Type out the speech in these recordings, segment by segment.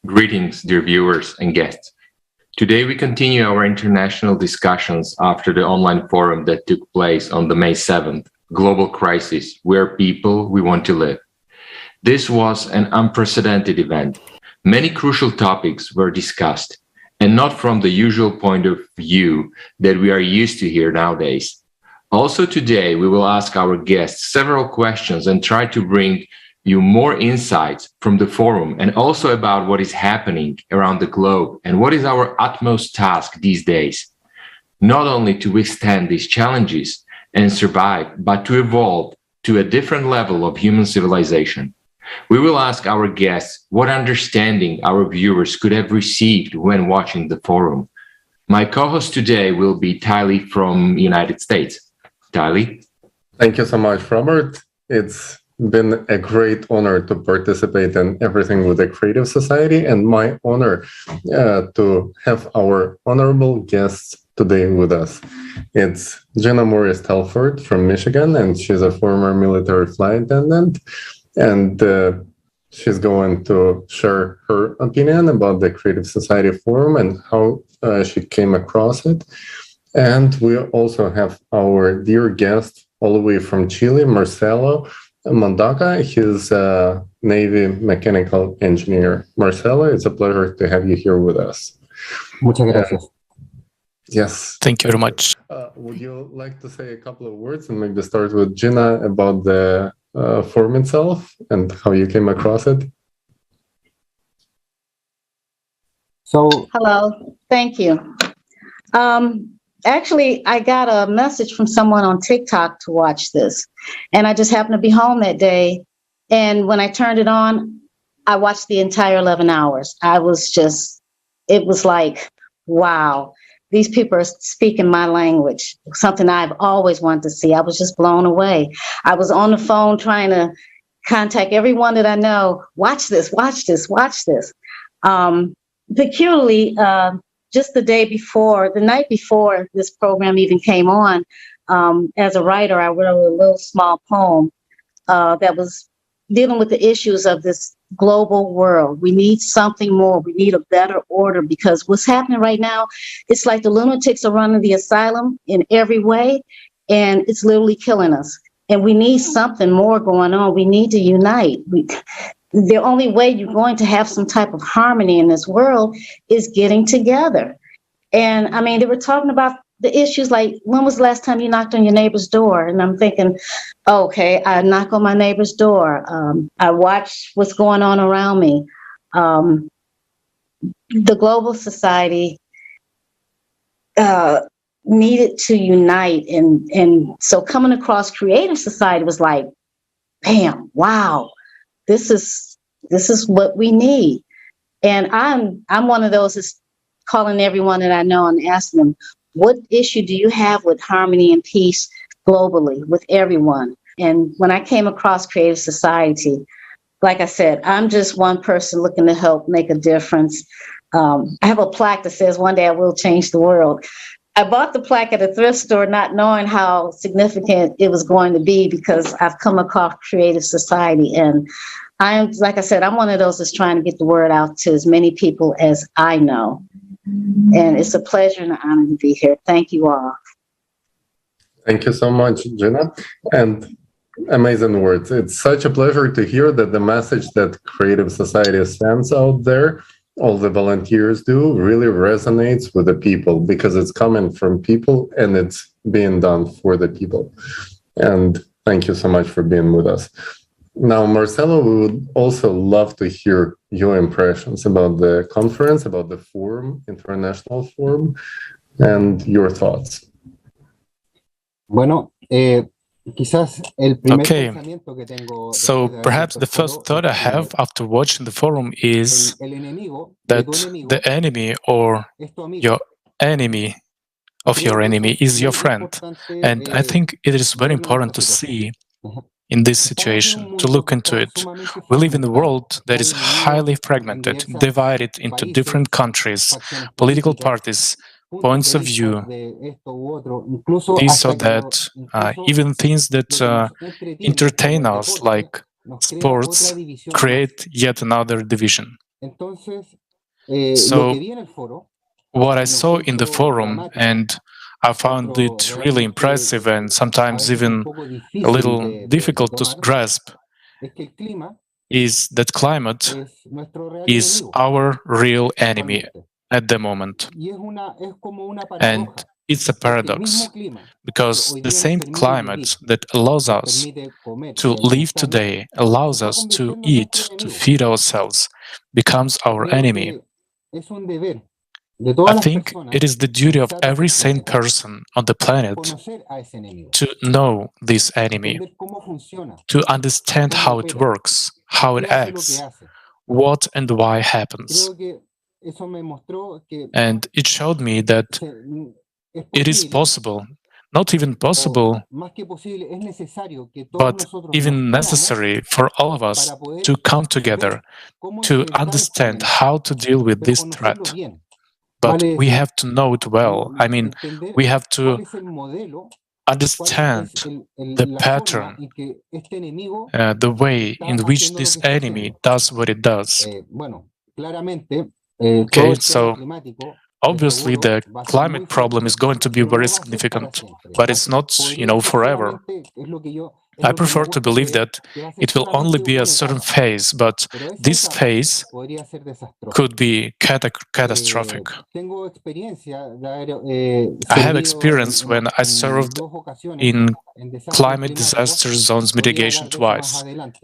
Greetings, dear viewers and guests. Today we continue our international discussions after the online forum that took place on the May 7th, Global Crisis, Where People We Want to Live. This was an unprecedented event. Many crucial topics were discussed, and not from the usual point of view that we are used to here nowadays. Also today, we will ask our guests several questions and try to bring you more insights from the forum and also about what is happening around the globe and what is our utmost task these days. Not only to withstand these challenges and survive, but to evolve to a different level of human civilization. We will ask our guests what understanding our viewers could have received when watching the forum. My co-host today will be Tylee from United States. Tylee? Thank you so much, Robert. It's been a great honor to participate in everything with the Creative Society, and my honor to have our honorable guests today with us. It's Gina Telford from Michigan, and she's a former military flight attendant, and she's going to share her opinion about the Creative Society Forum and how she came across it. And we also have our dear guest all the way from Chile, Marcelo Mondaca. He's a Navy mechanical engineer. Marcelo, it's a pleasure to have you here with us. Muchas gracias. Yes. Thank you very much. Would you like to say a couple of words and maybe start with Gina about the forum itself and how you came across it? Hello, thank you. Actually, I got a message from someone on TikTok to watch this, and I just happened to be home that day. And when I turned it on, I watched the entire 11 hours. It was like, wow, these people are speaking my language, something I've always wanted to see. I was just blown away. I was on the phone trying to contact everyone that I know. Watch this, watch this, watch this. Peculiarly, just the night before this program even came on, as a writer, I wrote a little small poem that was dealing with the issues of this global world. We need something more. We need a better order, because what's happening right now, it's like the lunatics are running the asylum in every way, and it's literally killing us. And we need something more going on. We need to unite. The only way you're going to have some type of harmony in this world is getting together. And I mean, they were talking about the issues like, when was the last time you knocked on your neighbor's door? And I'm thinking, okay, I knock on my neighbor's door. I watch what's going on around me. The global society needed to unite. And so coming across Creative Society was like, bam, wow. This is what we need. And I'm one of those that's calling everyone that I know and asking them, what issue do you have with harmony and peace globally with everyone? And when I came across Creative Society, like I said, I'm just one person looking to help make a difference. I have a plaque that says, one day I will change the world. I bought the plaque at a thrift store not knowing how significant it was going to be, because I've come across Creative Society, and like I said, I'm one of those that's trying to get the word out to as many people as I know. And it's a pleasure and an honor to be here. Thank you all. Thank you so much, Gina. And amazing words. It's such a pleasure to hear that the message that Creative Society sends out there, all the volunteers do, really resonates with the people, because it's coming from people and it's being done for the people. And thank you so much for being with us. Now, Marcelo, we would also love to hear your impressions about the conference, about the forum, international forum, and your thoughts. Bueno, quizás el primer Okay, pensamiento que tengo so después de haber perhaps the visto first todo thought I es have que after watching the forum is el enemigo de that tu enemigo the enemy or es tu amigo. your enemy of Creo your que enemy eso is es your muy friend. importante And I think it is very verlo en important esta to see situación. Ajá. in this Estamos en un situation, to mundo look que into está it. sumamente We live in a fragmentado, world that está is dividido highly en fragmented, diversas divided into países, different countries, facciones political políticas, parties, puntos points de of vista view, de esto u otro, incluso this or hasta que that, incluso even things lo that que nos entretiene, como entertain el us, deporte, like nos crea otra sports, división más. create yet another division. Entonces, lo So que vi en el foro, what I saw in the forum, and I found it really impressive and sometimes even a little difficult to grasp, es que el clima is that climate es nuestro real is enemigo our real enemy actualmente. at the moment. Y es como una And paradoja, it's a porque el paradox, mismo clima que because hoy the día nos same permite climate vivir, that allows nos us permite comer to y live alimentarnos, today, se allows está us to convirtiendo en eat, nuestro to enemigo. feed ourselves, becomes our Creo enemy. que es un deber de I todas las think personas it is the duty of habitantes every del sane planeta person on the planet conocer a ese enemigo, to know this enemy, entender cómo funciona, to understand cómo how it opera, works, por how it qué hace lo que acts, hace. what and why happens. Creo que eso me mostró que And it showed me that es it is posible, possible, not even possible, o más que posible, es necesario que todos but nosotros nos even unamos necessary for all of us para poder to come together, ver cómo to enfrentar esta understand amenaza, how to deal with pero this conocerlo threat. bien. But Vale we decir, have to know it well. I mean, entender we have cuál to es el modelo, understand the la forma pattern, en que este enemigo the way está in which haciendo lo this que está enemy haciendo. does what it does. Bueno, claramente, Okay, todo el tema so climático obviously the va a ser muy climate problem is fuerte, going to be pero very no va a ser para significant, siempre. but it's not, Podría ser forever. solamente, es lo que I me prefer to gusta believe creer, that que va a ser it will only solamente be a una certain etapa, phase, but pero esa this etapa phase podría ser desastrosa. could be catastrophic. Tengo experiencia de haber I have servido experience when I en served 2 ocasiones in en desastres climate climáticos. disaster zones Podría mitigation hablar de eso más twice. adelante,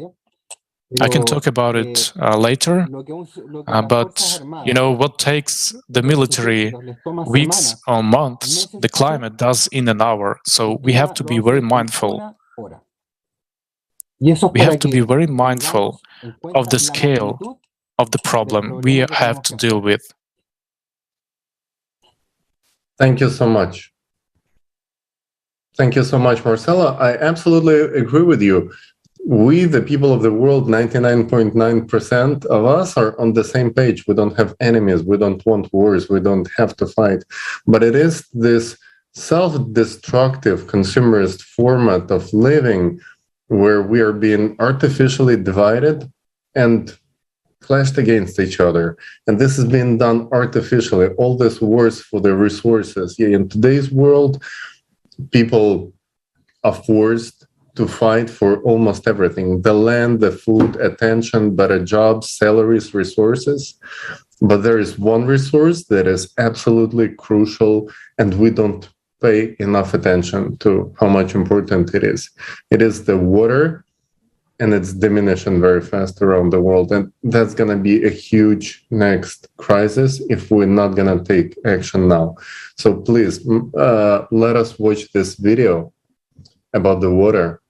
I can talk pero about it later, lo que las but Fuerzas Armadas, what takes the los military ejércitos les toma weeks semanas, or months, meses the hacer, climate does in an hour. So el we have clima to lo be hace very en mindful. una hora. Y eso es We para have to be que very mindful tengamos en of cuenta the la scale magnitud of the del problem we problema que have tenemos to que deal enfrentar. with. Thank you so much. Thank you so much, Marcelo. I absolutely agree with you. We, the people of the world, 99.9% of us are on the same page. We don't have enemies. We don't want wars. We don't have to fight. But it is this self-destructive consumerist format of living where we are being artificially divided and clashed against each other. And this is being done artificially. All this wars for the resources. Yeah, in today's world, people are forced to fight for almost everything: the land, the food, attention, better jobs, salaries, resources. But there is one resource that is absolutely crucial, and we don't pay enough attention to how much important it is. It is the water, and it's diminishing very fast around the world. And that's going to be a huge next crisis if we're not going to take action now. So please, let us watch this video about the water,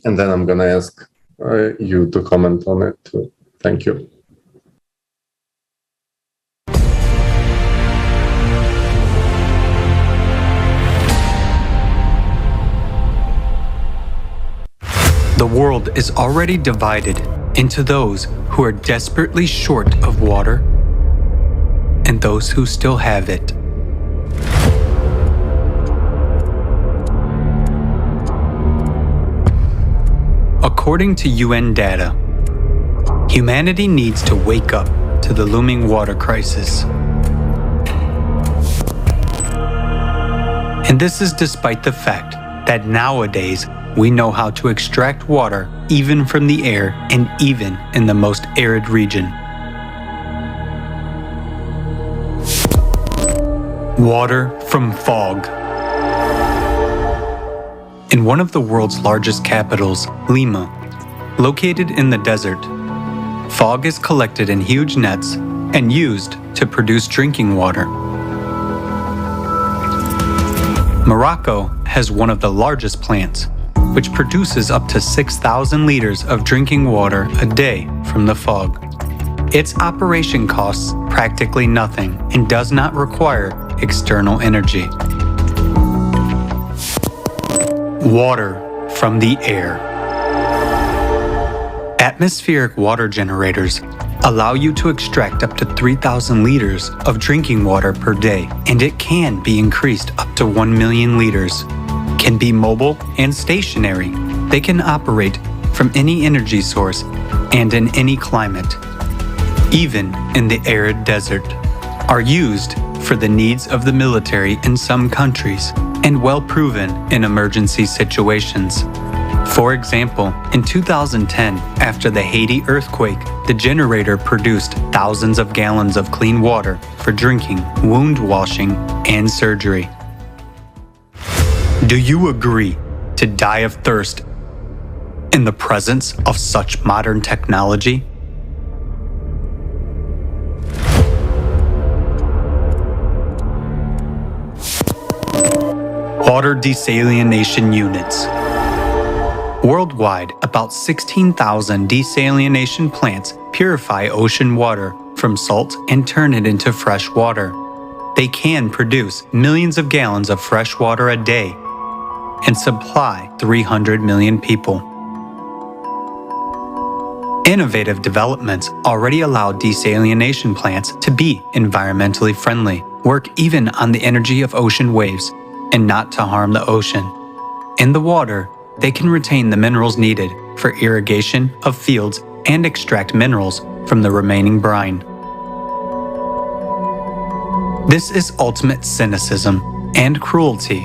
and then I'm going to ask you to comment on it too. Thank you. The world is already divided into those who are desperately short of water and those who still have it. According to UN data, humanity needs to wake up to the looming water crisis. And this is despite the fact that nowadays we know how to extract water even from the air and even in the most arid region. Water from fog. In one of the world's largest capitals, Lima, located in the desert, fog is collected in huge nets and used to produce drinking water. Morocco has one of the largest plants, which produces up to 6,000 liters of drinking water a day from the fog. Its operation costs practically nothing and does not require external energy. Water from the air. Atmospheric water generators allow you to extract up to 3,000 liters of drinking water per day, and it can be increased up to 1 million liters. Can be mobile and stationary. They can operate from any energy source and in any climate. even in the arid desert, are used for the needs of the military in some countries and well proven in emergency situations. For example, in 2010, after the Haiti earthquake, the generator produced thousands of gallons of clean water for drinking, wound washing, and surgery. Do you agree to die of thirst in the presence of such modern technology? Water desalination units. Worldwide, about 16,000 desalination plants purify ocean water from salt and turn it into fresh water. They can produce millions of gallons of fresh water a day and supply 300 million people. Innovative developments already allow desalination plants to be environmentally friendly, work even on the energy of ocean waves, and not to harm the ocean. In the water, they can retain the minerals needed for irrigation of fields and extract minerals from the remaining brine. This is ultimate cynicism and cruelty.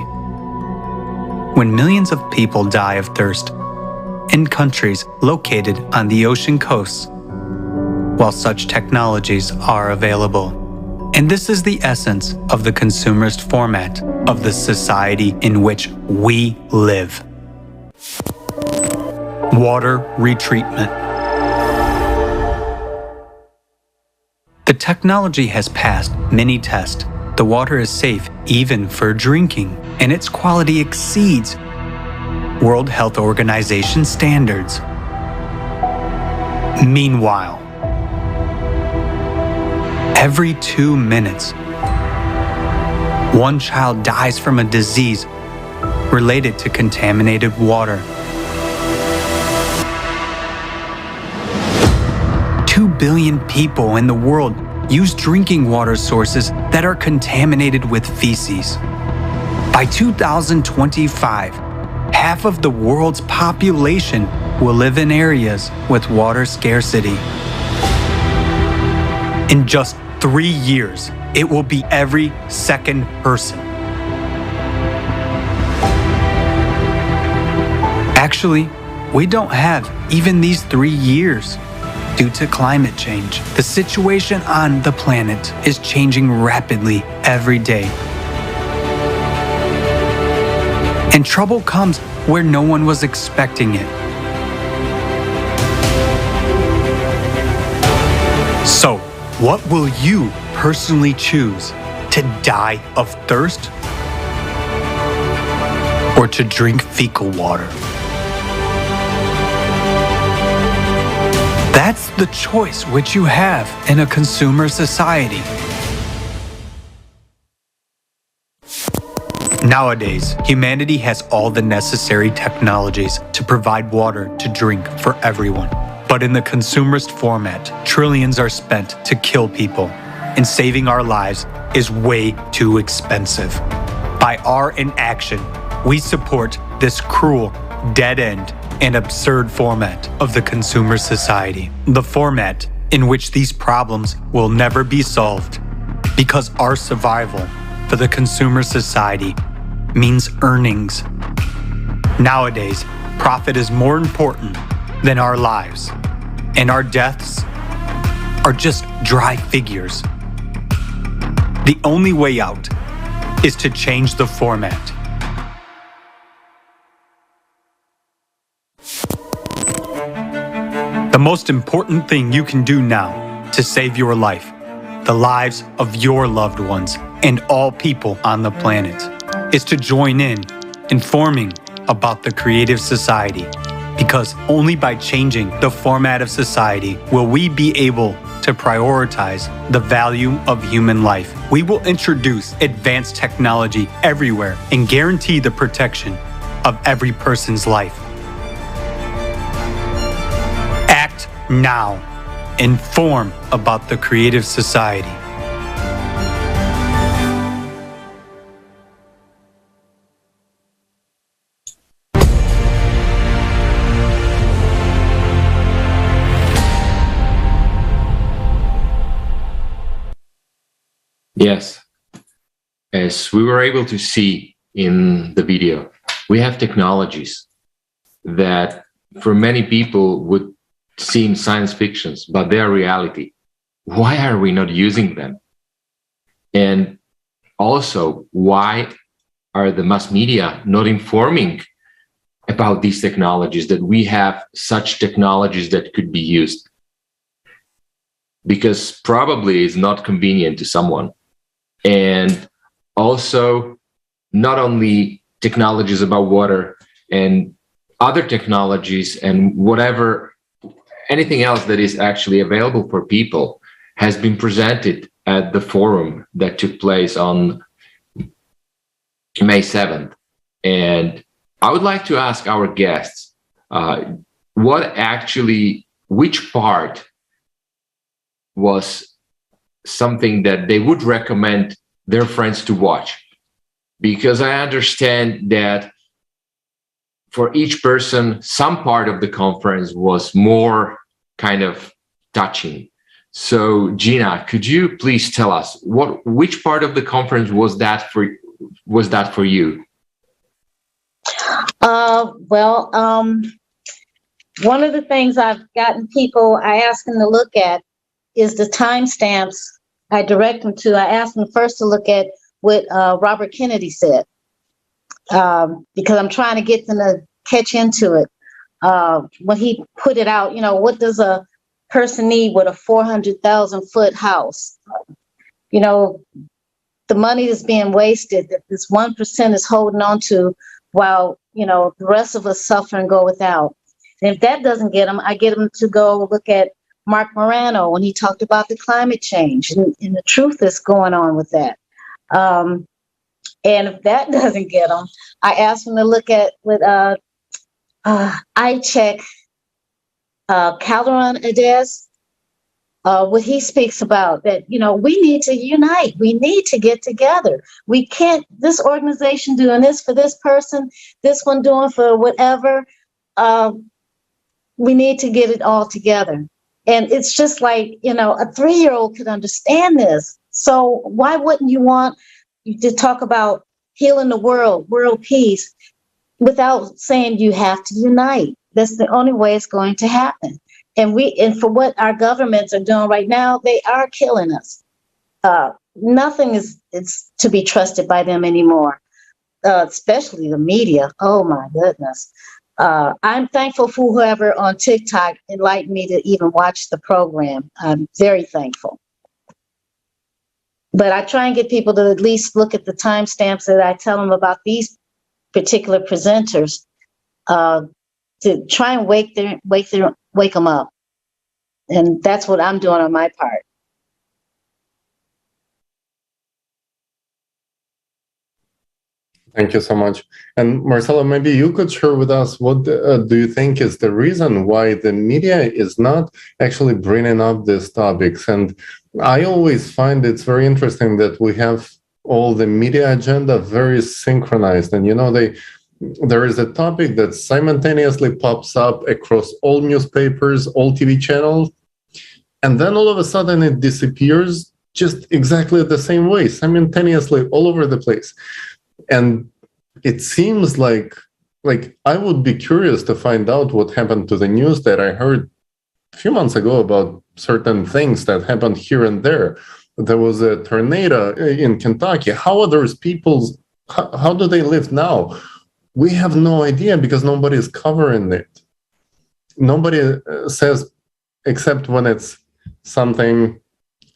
When millions of people die of thirst in countries located on the ocean coasts, while such technologies are available. And this is the essence of the consumerist format of the society in which we live. Water retreatment. The technology has passed many tests. The water is safe even for drinking, and its quality exceeds World Health Organization standards. Meanwhile, every 2 minutes, one child dies from a disease related to contaminated water. 2 billion people in the world use drinking water sources that are contaminated with feces. By 2025, half of the world's population will live in areas with water scarcity. In just 3 years, it will be every second person. Actually, we don't have even these 3 years. Due to climate change, the situation on the planet is changing rapidly every day. And trouble comes where no one was expecting it. So, what will you personally choose? To die of thirst? Or to drink fecal water? That's the choice which you have in a consumer society. Nowadays, humanity has all the necessary technologies to provide water to drink for everyone. But in the consumerist format, trillions are spent to kill people, and saving our lives is way too expensive. By our inaction, we support this cruel, dead-end, and absurd format of the consumer society. The format in which these problems will never be solved, because our survival for the consumer society means earnings. Nowadays, profit is more important than our lives, and our deaths are just dry figures. The only way out is to change the format. The most important thing you can do now to save your life, the lives of your loved ones, and all people on the planet, is to join in informing about the creative society, because only by changing the format of society will we be able to prioritize the value of human life. We will introduce advanced technology everywhere and guarantee the protection of every person's life. Act now. Inform about the creative society. Yes. As we were able to see in the video, we have technologies that for many people would seem science fictions, but they are reality. Why are we not using them? And also, why are the mass media not informing about these technologies, that we have such technologies that could be used? Because probably it's not convenient to someone. And also, not only technologies about water and other technologies and whatever, anything else that is actually available for people has been presented at the forum that took place on May 7th. And I would like to ask our guests, which part was something that they would recommend their friends to watch? Because I understand that for each person, some part of the conference was more kind of touching. So, Gina, could you please tell us which part of the conference was that for you? One of the things I've gotten people, I ask them to look at is the timestamps. I direct them to. I ask them first to look at what Robert Kennedy said, because I'm trying to get them to catch into it. When he put it out, what does a person need with a 400,000 foot house? The money is being wasted that this 1% is holding on to, while the rest of us suffer and go without. And if that doesn't get them, I get them to go look at Mark Morano when he talked about the climate change and the truth that's going on with that. And if that doesn't get them, I ask them to look at what I check Calderon Ades, what he speaks about, that, we need to unite. We need to get together. We can't, this organization doing this for this person, this one doing for whatever. We need to get it all together. And it's just like, a 3-year-old could understand this. So why wouldn't you want to talk about healing the world peace, without saying you have to unite? That's the only way it's going to happen. And for what our governments are doing right now, they are killing us. Nothing is to be trusted by them anymore, especially the media. Oh my goodness. I'm thankful for whoever on TikTok enlightened me to even watch the program. I'm very thankful. But I try and get people to at least look at the timestamps that I tell them about these particular presenters, to try and wake them up. And that's what I'm doing on my part. Thank you so much. And Marcelo, maybe you could share with us what do you think is the reason why the media is not actually bringing up these topics? And I always find it's very interesting that we have all the media agenda very synchronized. And, there is a topic that simultaneously pops up across all newspapers, all TV channels, and then all of a sudden it disappears just exactly the same way, simultaneously all over the place. And it seems like I would be curious to find out what happened to the news that I heard a few months ago about certain things that happened here and there. There was a tornado in Kentucky. How are those people, how do they live now? We have no idea because nobody is covering it. Nobody says, except when it's something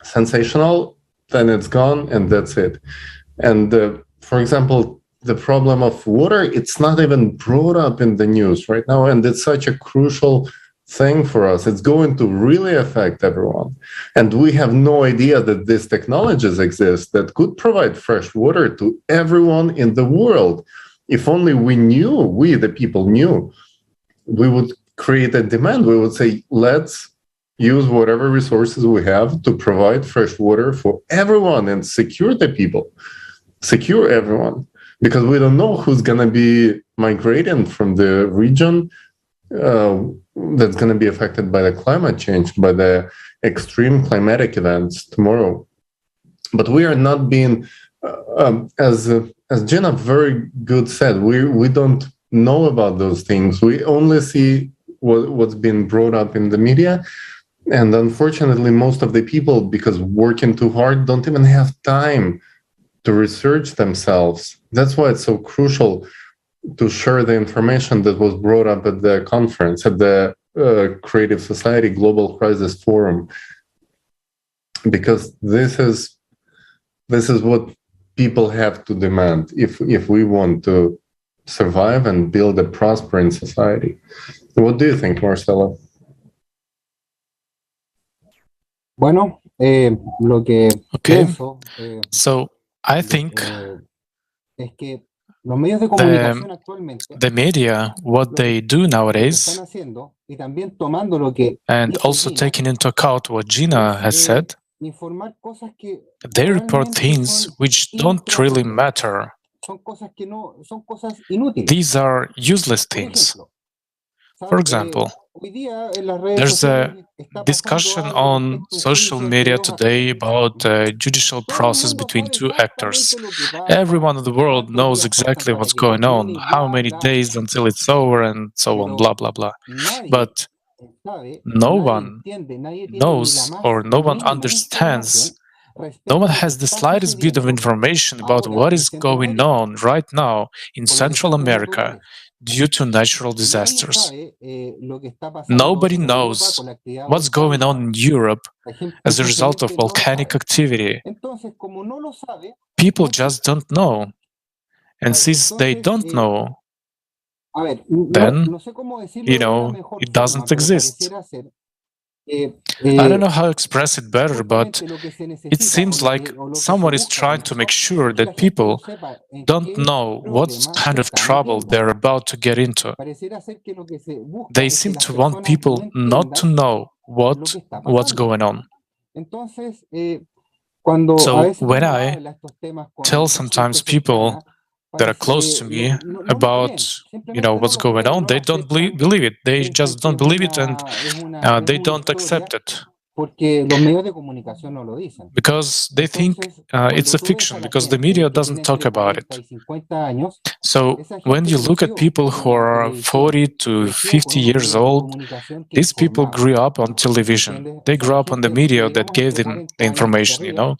sensational, then it's gone and that's it. And for example, the problem of water, it's not even brought up in the news right now. And it's such a crucial thing for us. It's going to really affect everyone. And we have no idea that these technologies exist that could provide fresh water to everyone in the world. If only we, the people knew, we would create a demand. We would say, let's use whatever resources we have to provide fresh water for everyone and secure the people, secure everyone, because we don't know who's going to be migrating from the region that's going to be affected by the climate change, by the extreme climatic events tomorrow. but we are not being, as Gina very good said, we don't know about those things. We only see what's been brought up in the media. And unfortunately, most of the people, because working too hard, don't even have time to research themselves. That's why it's so crucial to share the information that was brought up at the conference, at the Creative Society Global Crisis Forum, because this is what people have to demand if we want to survive and build a prospering society. What do you think, Marcelo? Bueno, lo que Okay. pienso So I think es que los medios de comunicación actualmente the media, what they do están nowadays, haciendo y también tomando lo que and dice also Gina, taking into account what Gina has said, informar cosas que they report realmente things son which don't really improcedentes. matter. Son cosas que no, son cosas inútiles. These are useless Por things. ejemplo, For example, hoy día en las redes there's a sociales está discussion pasando algo on respecto a un social juicio entre media dos today actores. about a judicial Todo el process mundo between sabe two actors. exactamente lo que pasa, Everyone in the world cuántos knows días faltan exactly para what's que going on, termine y how bla, many bla, days until it's over, and so on, blah, pero blah, blah. nadie But sabe, no nadie one entiende, nadie tiene ni la knows más or no one mínima understands, información no respecto one a lo que has the está slightest bit of sucediendo information about ahora what en is going Centroamérica on right now in con los Central desastres America naturales. due to natural Nadie disasters. sabe lo que está pasando Nobody en Europa knows con la actividad what's going volcánica. on in Europe La gente as a result of simplemente no lo volcanic sabe. activity. Entonces, como no lo sabe, People entonces, just don't know. And since they don't know, a ver, then, no sé cómo decirlo de una mejor it forma, doesn't pero exist. pareciera ser I don't know how to express it better, but justamente lo que se it necesita seems like o lo que se someone is busca trying con to esto make sure es que la that gente no people sepa en don't qué know what problema kind se of está trouble metiendo. they're about to get into. Pareciera ser que lo que se busca They es que seem las to want personas no people not to entiendan know lo que está what's pasando. going on. Entonces, cuando a So veces when uno I habla estos temas tell con sometimes gente people cercana, that are close to me no lo about creen, simplemente no what's lo going creen, on, no they lo don't aceptan, believe it. They piensan just que don't believe it, and es they una don't historia accept it porque los medios de comunicación no lo dicen. because they think Entonces, it's cuando a tú ves a fiction la because the gente media que tiene doesn't talk entre about 40 it. y 50 años, So esa when gente you look at creció people who con la are televisión, 40 to creció con 50 unos years medios de old, comunicación que these people informaban, grew up on ¿me television. entiendes? They O sea, grew la up on the gente, media that digamos, gave entre them 40 the años hacia information, arriba,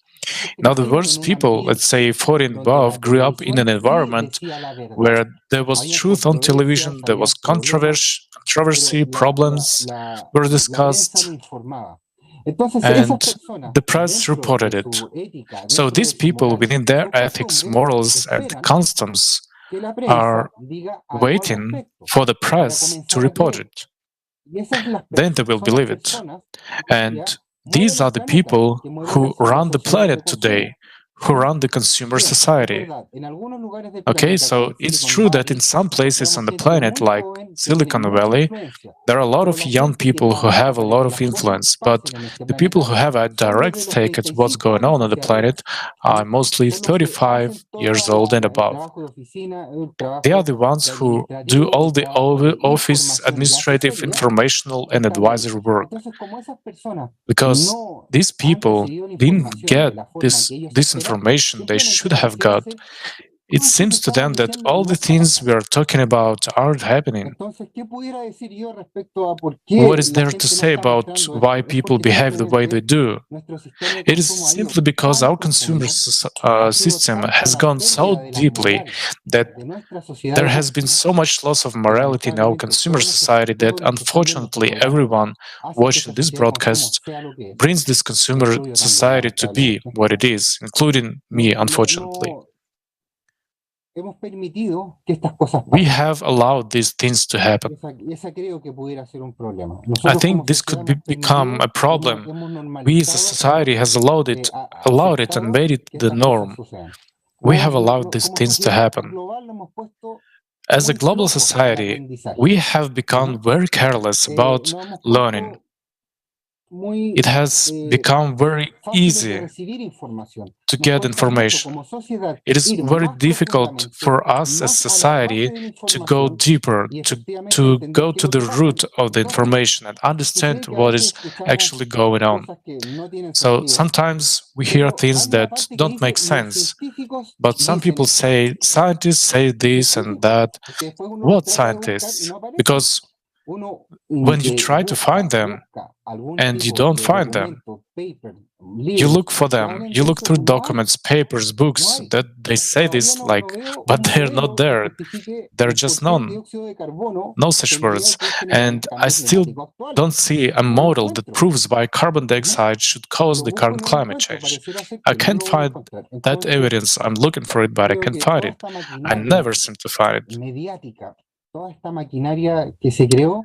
Now the crecieron en worst un people, let's ambiente say 40 and donde la above, grew up in an televisión sí environment decía la verdad. where there was Habían truth on television, controversias, there was habían problemas, controversy, pero problems were la prensa lo discussed, informaba. Entonces, esas and personas, the press dentro de reported it. su ética, So dentro these de sus people, morales, within de their sus ethics, costumbres, morals, and esperan customs, que la are prensa diga algo al waiting respecto for the para press to comenzar a report creer. it. Y esas Then they will son las believe it. personas que hoy And día mueven these el are the planeta, people que mueven who la run the sociedad de planet consumo. today, who run the consumer Miren, es society. verdad, en algunos lugares del Okay, planeta, como so en it's Silicon true that in Valley, some places encontramos on the gente planet, muy like joven que tiene Silicon mucha Valley, influencia. there are a lot Pero of la young gente que people who have a para lot que of las cosas influence, but pasen en este the people planeta who have a son desde direct los take at what's 35 going on años the hacia arriba. planet are mostly Son los que 35 hacen todo years old and el above. trabajo de oficina, el They are trabajo the ones de who do administrativo, all el the trabajo de office, información y administrative, asesoría informational, que and están ahí. advisory work. Entonces, como esas personas Because no these han people recibido la didn't información de get la forma this que ellos this esperan, information they simplemente should have pareciera got. ser It todo esto que seems to estamos them that diciendo all no the está things we pasando. are talking about aren't happening. Entonces, ¿qué pudiera decir yo respecto a por What qué is la there to gente no say está about mostrando why esto? Es people porque behave the way they simplemente do? nuestro sistema de It is consumo ha ido simply because tan our consumer profundo, ha sido system tanta has la gone so pérdida de las deeply morales that de nuestra sociedad there de has been consumo, so much loss of que morality in our lamentablemente consumer society that los que están viendo este unfortunately programa everyone hacen que esta watching this sociedad de consumo broadcast sea lo que es, brings this me consumer incluyo también, society to be lamentablemente. what it is, including me, unfortunately. Hemos permitido que estas cosas We pasen. have allowed these things to happen. Y esa creo que pudiera ser un problema. I Nosotros como think this sociedad could hemos become a permitido, problem. hemos We as a normalizado society has allowed it and aceptado made it que the estas cosas norm. sucedan. We have allowed these Como things to sociedad happen. global lo hemos puesto As a muy global flojo para el society, aprendizaje. we have become ¿No? very careless about No hemos learning. puesto muy it has become very fáciles de easy recibir información. to Nos get cuesta mucho information. como sociedad It is ir very más difficult for us as más a la society base de la to go información deeper, y efectivamente to entender go qué es to lo the que pasa. root of the Entonces, information and understand sucede que a what veces is escuchamos actually going on. cosas que no tienen So sentido, sometimes we hear pero things hay una that parte que don't dice make los sense, científicos but some dicen people esto. say scientists say ¿Qué this and científicos? that. Porque después uno What trata de buscar y scientists? no aparecen. Because Uno when you try to find them busca algún and you tipo don't de find them, documento, paper, you libros look for que them, hablen you de look eso through y no hay. documents, papers, No books hay. that they say Todavía this no like, veo but un they're not modelo que there. justifique There are el just por qué el none. dióxido de carbono No such tendría words. que generar un And I cambio still climático actual. don't see a No lo model that encuentro. proves why carbon dioxide should cause Lo the busco y current no lo climate encuentro. change. Pareciera ser I que no can't lo voy a find encontrar. that Entonces, evidence. I'm looking for it, but I creo can't que find toda it. esta I maquinaria never seem to find it. mediática, toda esta maquinaria que se creó,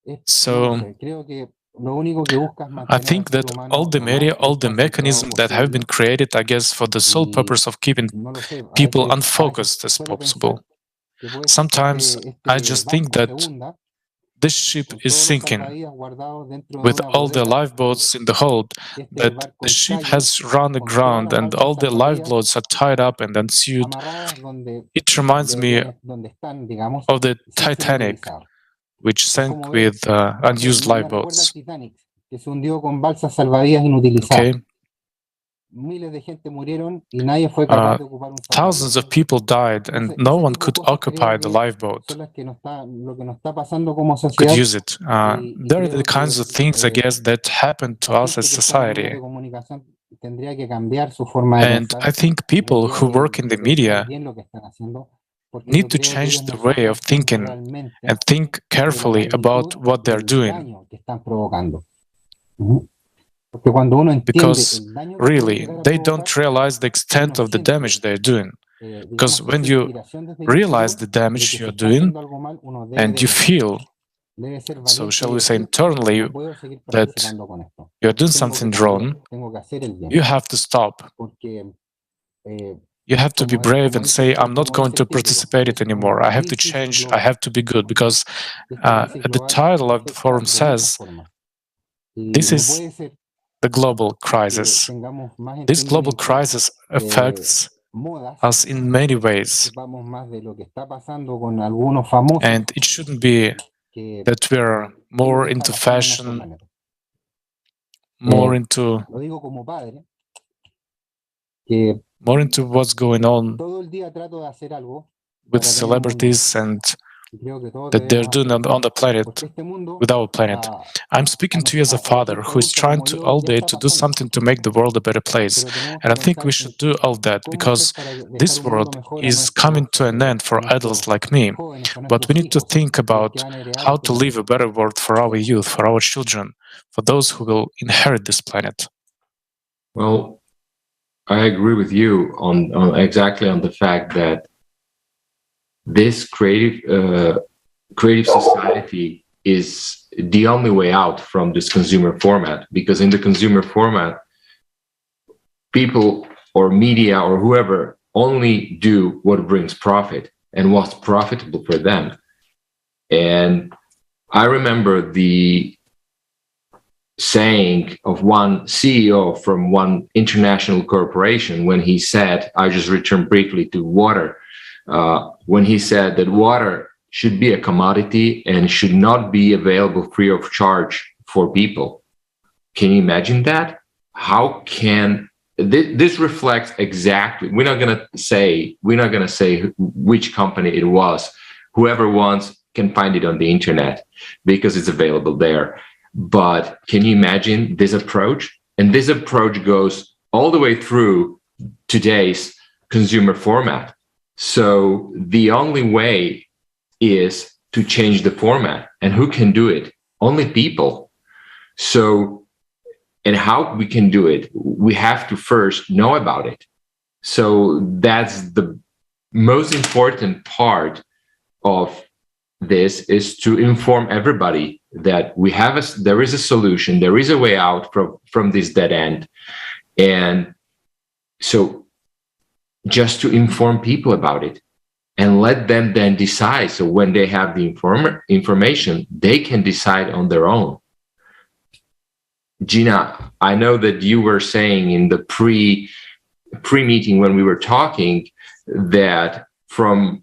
no lo So sé. Creo que lo único que busca es I mantener al think ser that humano all the lo más media, all the desconcentrado mechanisms that have been posible. created, I guess, for the sole Y purpose of keeping no lo sé. A people veces unfocused as suelo pensar possible. que puede ser que Sometimes I just think barco se that hunda this ship con is todos los sinking salvavidas guardados dentro de with una all the bodega, lifeboats in the hold, que este that barco the ship estalle has run con todas aground las and balsas all the salvavidas lifeboats are tied up and ensued. amarradas donde It reminds me donde están, digamos, of the sin ser Titanic, utilizados. which Es sank como ver, with no sé, unused me recuerda al lifeboats. Titanic, que se hundió con balsas salvavidas inutilizadas. Okay, Miles de gente murieron y nadie fue capaz de ocupar un thousands salvavidas. of people died and Entonces, no ese one tipo de could cosas occupy creo the que lifeboat, son las que lo que nos está pasando como could sociedad use it. y They're the creo kinds que of things, I guess, that happen to la us gente as que está en los medios society. de comunicación tendría que cambiar su forma de And pensar, I think people tendría who work in que the pensar media bien lo que están haciendo, porque yo need to creo que ellos change the no son way of conscientes thinking realmente and think de la carefully about magnitud what they're del doing. daño que están provocando. Ujú. Porque cuando uno entiende Because el daño que puede really, llegar a they provocar, don't realize the uno extent of the siente, damage they're doing. Because digamos, when esa you inspiración desde el realize interior the de damage que se you're está doing haciendo algo mal, uno debe and you detenerlo. feel, Debe ser so valiente shall y we say decir, internally, no puedo seguir that participando con esto. you're doing Tengo que something cambiar, wrong, tengo que hacer el bien. you have to stop. Porque, You have to be brave and say, I'm not going to el título, participate it es anymore. una I have to crisis change. I global. have to be good. Because Esta crisis at the global title of the afecta forum de muchas says, formas. Y this no is puede ser the global que crisis. tengamos más This global entendimiento crisis de affects modas, us in many ways. sepamos más de lo que está pasando con algunos famosos And it shouldn't be que that we're lo more que está into pasando en nuestro fashion, planeta. more into Lo digo como padre, what's going on todo el día trato de hacer algo with para tener un mundo mejor. celebrities and Y creo que todos that they're debemos doing hacerlo. on the planet, Porque este mundo, with our planet. I'm speaking to you as a a father gente who is adulta trying como to yo, all ya day está to do pasando. something to make the world a better place. Pero tenemos And que I think pensar we en should do all that cómo because hacer para dejar this un mundo world mejor a is coming to an end for nuestros adults like me. jóvenes, a But we nuestros need to hijos, think los about que van a heredar how este to leave planeta. a better world for our youth, for our children, for those who will inherit this planet. Well, I agree with you on exactly on the fact that this creative society is the only way out from this consumer format, because in the consumer format, people or media or whoever only do what brings profit and what's profitable for them. And I remember the saying of one CEO from one international corporation when he said, I just return briefly to water, when he said that water should be a commodity and should not be available free of charge for people. Can you imagine that? How can this reflects exactly, we're not going to say which company it was. Whoever wants can find it on the internet because it's available there. But can you imagine this approach? And this approach goes all the way through today's consumer format. So the only way is to change the format. And who can do it? Only people. So, and how we can do it, we have to first know about it. So that's the most important part of this, is to inform everybody that there is a solution, there is a way out from this dead end. And so just to inform people about it and let them then decide. So when they have the information, they can decide on their own. Gina, I know that you were saying in the pre-meeting when we were talking that from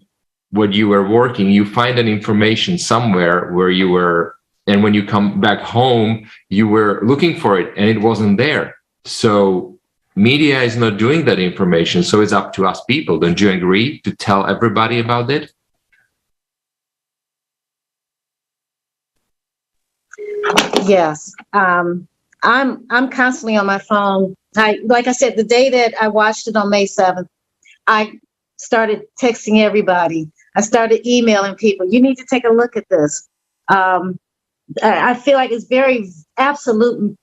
what you were working, you find an information somewhere where you were, and when you come back home, you were looking for it and it wasn't there. So media is not doing that information. So it's up to us people. Don't you agree to tell everybody about it? Yes. I'm constantly on my phone. Like I said, the day that I watched it on May 7th, I started texting everybody. I started emailing people. You need to take a look at this. I feel like it's very absolute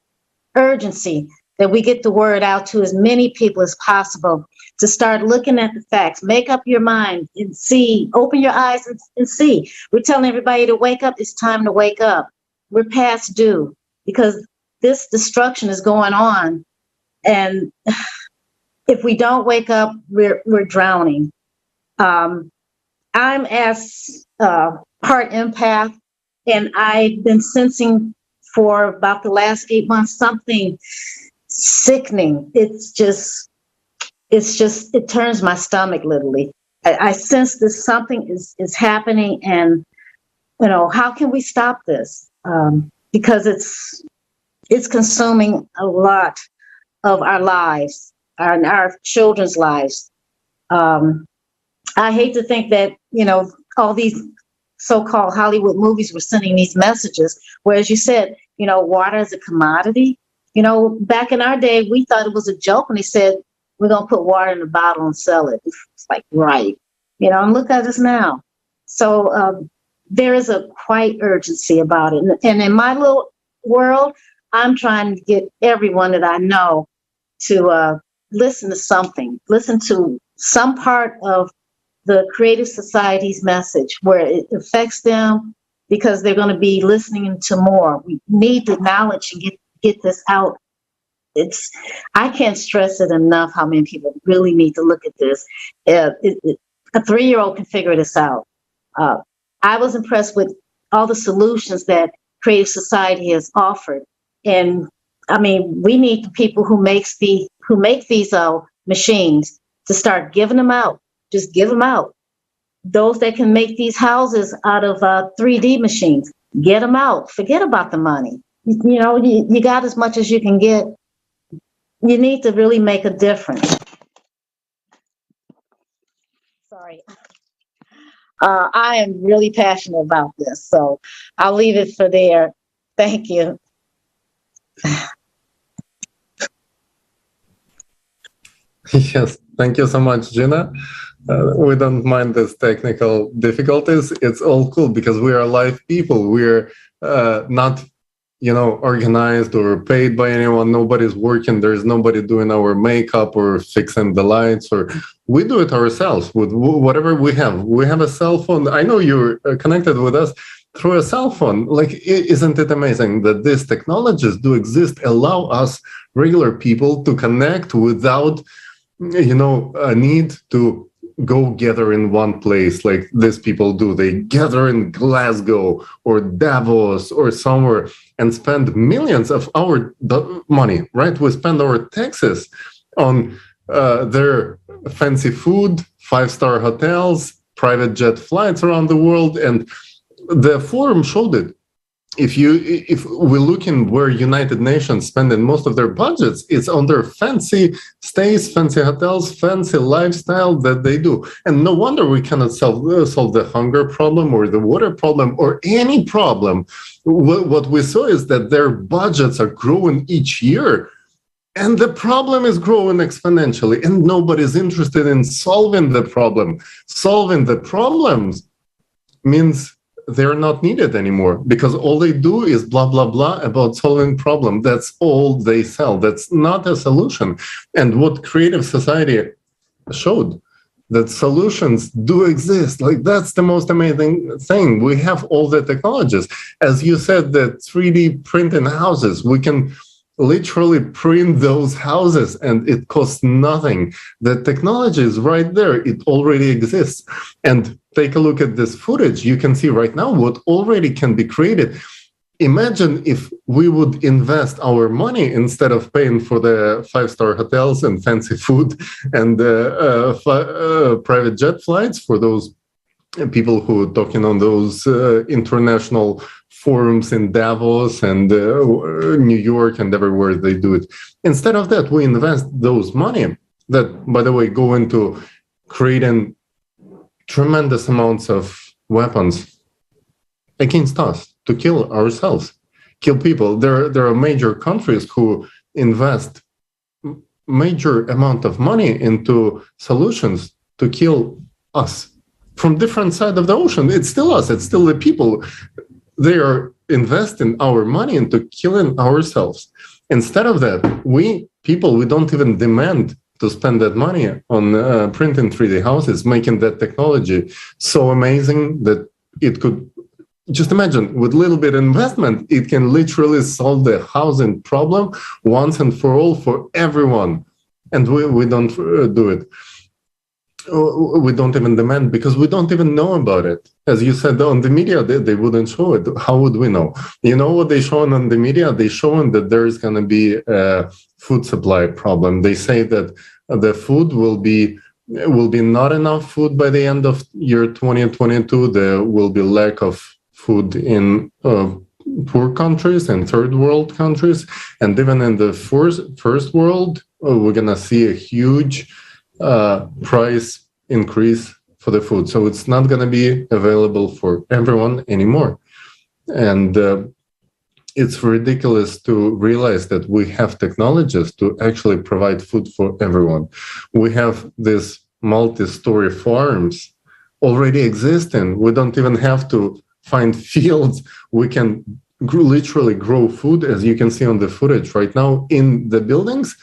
urgency that we get the word out to as many people as possible to start looking at the facts. Make up your mind and see, open your eyes and see. We're telling everybody to wake up. It's time to wake up. We're past due because this destruction is going on. And if we don't wake up, we're drowning. I'm as part empath, and I've been sensing for about the last 8 months something sickening. It turns my stomach literally. I sense that something is happening, and how can we stop this? Because it's consuming a lot of our lives, our children's lives. I hate to think that all these so-called Hollywood movies were sending these messages, where, as you said, water is a commodity. Back in our day, we thought it was a joke when they said, we're going to put water in a bottle and sell it. It's like, right. And look at us now. So there is a quite urgency about it. And in my little world, I'm trying to get everyone that I know to listen to something, listen to some part of the Creative Society's message where it affects them, because they're going to be listening to more. We need the knowledge and get this out. I can't stress it enough how many people really need to look at this. A 3-year-old can figure this out. I was impressed with all the solutions that Creative Society has offered. And I mean, we need the people who make these machines to start giving them out. Just give them out. Those that can make these houses out of 3D machines, get them out. Forget about the money. You got as much as you can get. You need to really make a difference. Sorry. I am really passionate about this, so I'll leave it for there. Thank you. Yes, thank you so much, Gina. We don't mind these technical difficulties. It's all cool because we are live people. We're not, organized or paid by anyone. Nobody's working. There's nobody doing our makeup or fixing the lights, or we do it ourselves with whatever we have. We have a cell phone. I know you're connected with us through a cell phone. Like, isn't it amazing that these technologies do exist, allow us regular people to connect without a need to go gather in one place like these people do. They gather in Glasgow or Davos or somewhere and spend millions of our money, right? We spend our taxes on their fancy food, 5-star hotels, private jet flights around the world. And the forum showed it. If we look in where United Nations spending most of their budgets, it's on their fancy stays, fancy hotels, fancy lifestyle that they do. And no wonder we cannot solve the hunger problem or the water problem or any problem. What we saw is that their budgets are growing each year, and the problem is growing exponentially, and nobody's interested in solving the problem. Solving the problems means they're not needed anymore, because all they do is blah, blah, blah about solving problem. That's all they sell. That's not a solution. And what Creative Society showed, that solutions do exist. Like, that's the most amazing thing. We have all the technologies. As you said, that 3D printing houses, we can literally print those houses and it costs nothing. The technology is right there. It already exists. And take a look at this footage. You can see right now what already can be created. imagine if we would invest our money instead of paying for the 5-star hotels and fancy food and private jet flights for those people who are talking on those international forums in Davos and New York and everywhere they do it. Instead of that, we invest those money that, by the way, go into creating tremendous amounts of weapons against us to kill ourselves, kill people. There are major countries who invest major amount of money into solutions to kill us from different side of the ocean. It's still us. It's still the people. They are investing our money into killing ourselves. Instead of that, we don't even demand to spend that money on printing 3D houses, making that technology so amazing that it could, just imagine, with little bit investment, it can literally solve the housing problem once and for all for everyone. And we don't do it. We don't even demand because we don't even know about it. As you said, on the media, they wouldn't show it. How would we know? You know what they showing on the media? They showing that there is going to be a food supply problem. They say that the food will be not enough food by the end of year 2022. There will be lack of food in poor countries and third world countries. And even in the first world, we're going to see a huge price increase for the food. So it's not going to be available for everyone anymore. And it's ridiculous to realize that we have technologies to actually provide food for everyone. We have these multi-story farms already existing. We don't even have to find fields. We can literally grow food, as you can see on the footage right now, in the buildings.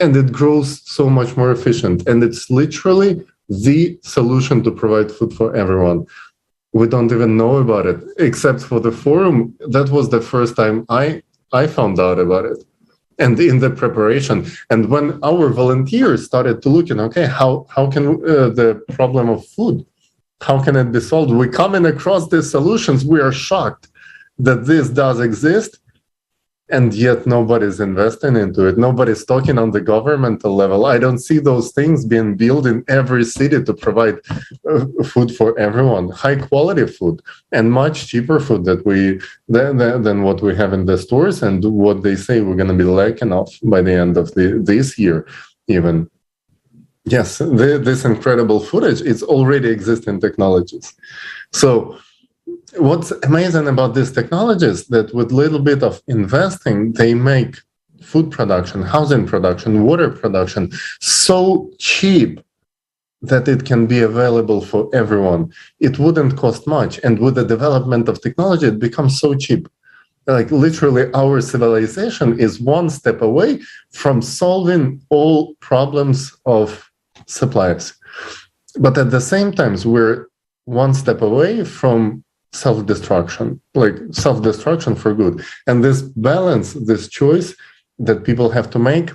And it grows so much more efficient. And it's literally the solution to provide food for everyone. We don't even know about it, except for the forum. That was the first time I found out about it. And in the preparation. And when our volunteers started to look, okay, how can the problem of food, how can it be solved? We coming across these solutions. We are shocked that this does exist. And yet nobody's investing into it. Nobody's talking on the governmental level. I don't see those things being built in every city to provide food for everyone, high quality food, and much cheaper food than what we have in the stores and what they say we're going to be lacking of by the end of this year, even. Yes, this incredible footage, it's already existing technologies. So what's amazing about these technologies that with little bit of investing, they make food production, housing production, water production so cheap that it can be available for everyone. It wouldn't cost much. And with the development of technology, it becomes so cheap. Like literally our civilization is one step away from solving all problems of supplies. But at the same time, we're one step away from self-destruction, like self-destruction for good. And this balance, this choice that people have to make,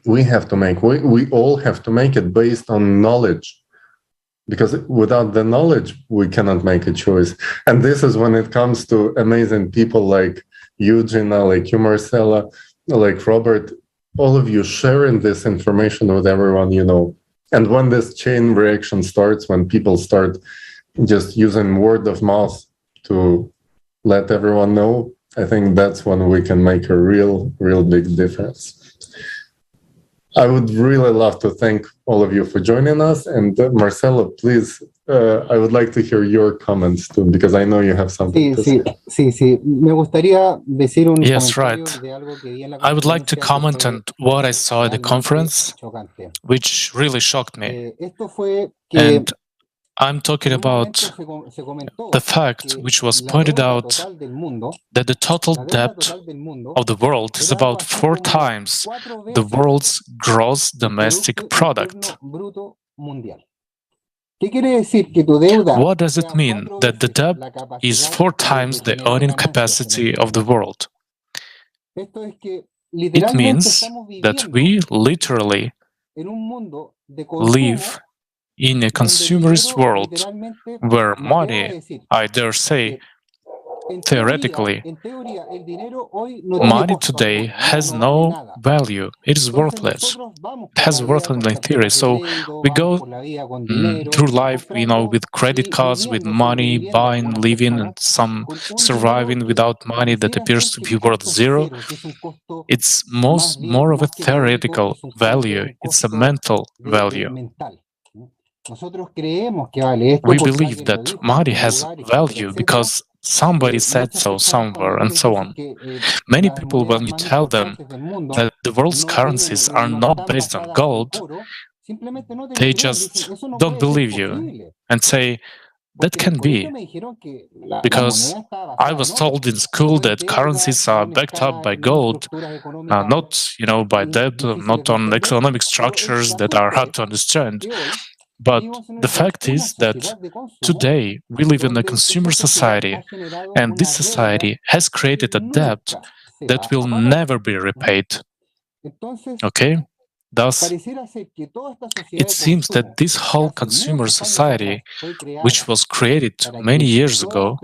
we have to make. We all have to make it based on knowledge. Because without the knowledge, we cannot make a choice. And this is when it comes to amazing people like you, Gina, like you, Marcelo, like Robert, all of you sharing this information with everyone you know. And when this chain reaction starts, when people start just using word of mouth to let everyone know, I think that's when we can make a real big difference. I would really love to thank all of you for joining us. And Marcelo, please, I would like to hear your comments too, because I know you have something to say. Sí. Me gustaría decir un Yes, comentario right. de algo que vi en la I would like to conferencia que comment fue on what I saw at the realmente conference, chocante. which really shocked me. Esto fue que And I'm talking en un about momento se comentó the fact que which was la pointed deuda out total del mundo, that the total la deuda debt total del mundo of the world is era algo about así 4 como times 4 the veces world's gross el domestic Producto product. Interno Bruto Mundial. ¿Qué quiere decir? Que tu deuda What does it sea mean 4 that the veces debt la is capacidad 4 de times the generar earning ganancias en capacity este of the mundo? world? Esto es que It literalmente means estamos that viviendo we literally en un mundo de live consumo in a donde el consumerist dinero world literalmente, where me atrevo a money, decir, I dare say, que theoretically, money today has no value. It is worthless. It has worth only in theory. So we go through life, with credit cards, with money, buying, living, and some surviving without money that appears to be worth zero. It's more of a theoretical value. It's a mental value. We believe that money has value because somebody said so somewhere, and so on. Many people, when you tell them that the world's currencies are not based on gold, they just don't believe you and say, that can be, because I was told in school that currencies are backed up by gold, not by debt, not on economic structures that are hard to understand. But the fact is that today we live in a consumer society, and this society has created a debt that will never be repaid. Okay? Thus, it seems that this whole consumer society, which was created many years ago,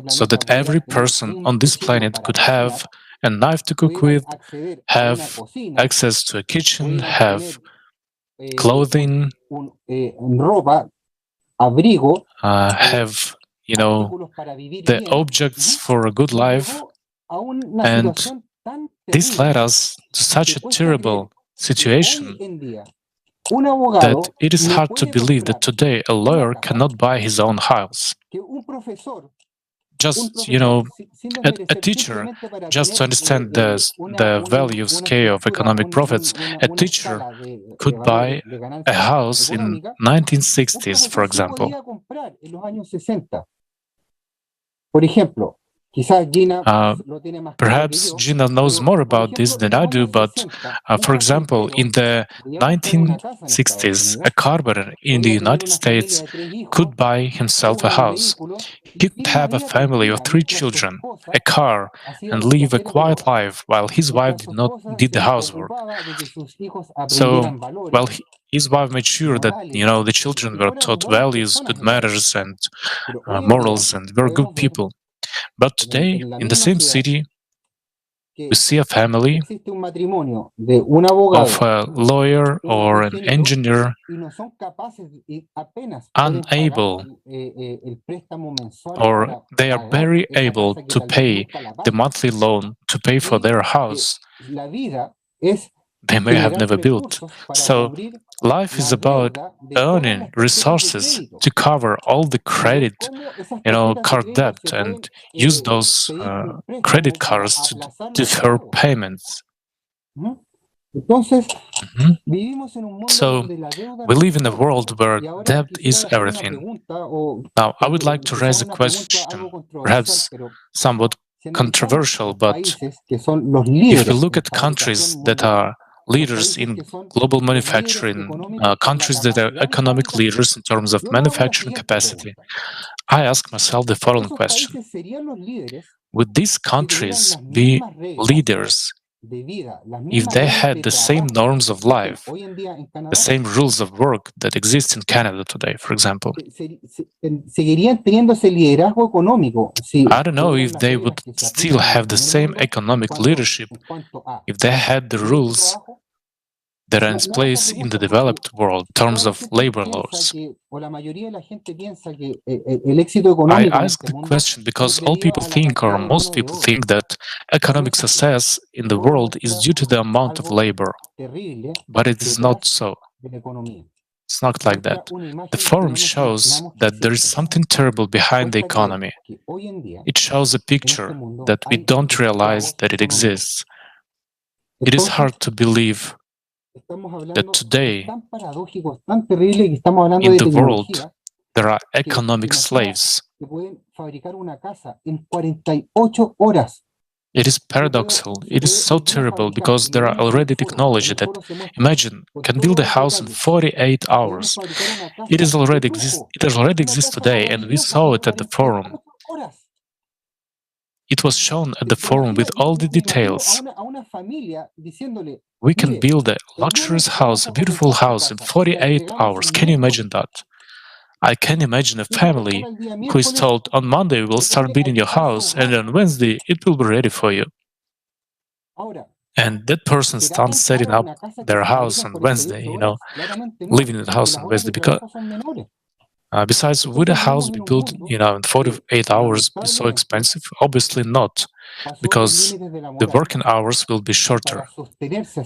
so that every person on this planet could have a knife to cook with, have access to a kitchen, have clothing, have the objects for a good life, and this led us to such a terrible situation that it is hard to believe that today a lawyer cannot buy his own house. Just, a teacher, just to understand the value scale of economic profits, a teacher could buy a house in 1960s, for example. Perhaps Gina knows more about this than I do, but for example, in the 1960s, a carpenter in the United States could buy himself a house. He could have a family of 3 children, a car, and live a quiet life while his wife did the housework. So, his wife made sure that the children were taught values, good manners, and morals, and were good people. But today, in the same city, we see a family of a lawyer or an engineer unable, or they are very able to pay the monthly loan to pay for their house they may have never built. So life is about earning resources to cover all the credit, card debt, and use those credit cards to defer payments. So we live in a world where debt is everything. Now, I would like to raise a question, perhaps somewhat controversial, but if you look at countries that are leaders in global manufacturing, countries that are economic leaders in terms of manufacturing capacity, I ask myself the following question. Would these countries be leaders if they had the same norms of life, the same rules of work that exist in Canada today, for example? I don't know if they would still have the same economic leadership if they had the rules that are in place in the developed world in terms of labor laws. I ask the question because all people think, or most people think, that economic success in the world is due to the amount of labor. But it is not so. It's not like that. The forum shows that there is something terrible behind the economy. It shows a picture that we don't realize that it exists. It is hard to believe that today, in the world, there are economic slaves. It is paradoxical. It is so terrible because there are already technology that, imagine, can build a house in 48 hours. It already exists today, and we saw it at the forum. It was shown at the forum with all the details. We can build a luxurious house, a beautiful house in 48 hours. Can you imagine that? I can imagine a family who is told on Monday we'll start building your house and on Wednesday it will be ready for you. And that person starts setting up their house on Wednesday, living in the house on Wednesday because besides, would a house be built, in 48 hours be so expensive? Obviously not, because the working hours will be shorter.